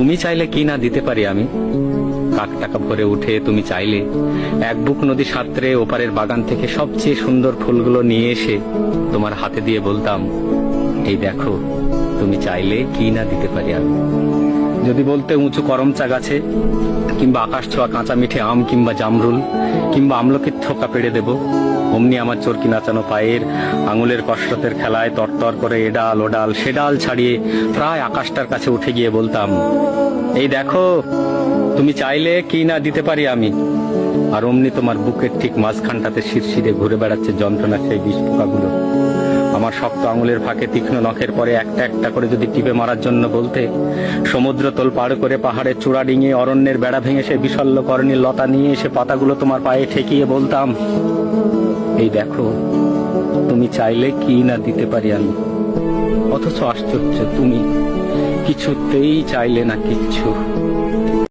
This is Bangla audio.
তুমি চাইলে কি না দিতে পারি আমি। কাক টাকা ভরে উঠে তুমি চাইলে এক বুক নদী সাঁতরে ওপারের বাগান থেকে সবচেয়ে সুন্দর ফুলগুলো নিয়ে এসে তোমার হাতে দিয়ে বলতাম, এই দেখো তুমি চাইলে কি না দিতে পারি আমি। যদি বলতে উঁচু করমচা গাছে, কিংবা আকাশ ছোঁয়া কাঁচা মিঠে আম, কিংবা জামরুল, কিংবা আমলকির থোকা পেড়ে দেব, অমনি আমার চরকি নাচানো পায়ের আঙুলের কসরতের খেলায় তরতর করে এডাল ওডাল সেডাল ছাড়িয়ে প্রায় আকাশটার কাছে উঠে গিয়ে বলতাম, এই দেখো তুমি চাইলে কি না দিতে পারি আমি। আর অমনি তোমার বুকের ঠিক মাঝখানটাতে শিরশিরে ঘুরে বেড়াচ্ছে যন্ত্রণার সেই বিষ পোকাগুলো। আমার শক্ত আঙুলের ফাঁকে তীক্ষ্ণ নখের পরে একটা একটা করে যদি টিপে মারার জন্য বলতে, সমুদ্র তোল পার করে পাহাড়ের চূড়া ডিঙিয়ে অরণ্যের বেড়া ভেঙে সে বিশল্য করণীর লতা নিয়ে এসে পাতাগুলো তোমার পায়ে ঠেকিয়ে বলতাম, এই দেখো তুমি চাইলে কি না দিতে পারি আমি। অথচ আশ্চর্য, তুমি কিছুতেই চাইলে না কিচ্ছু।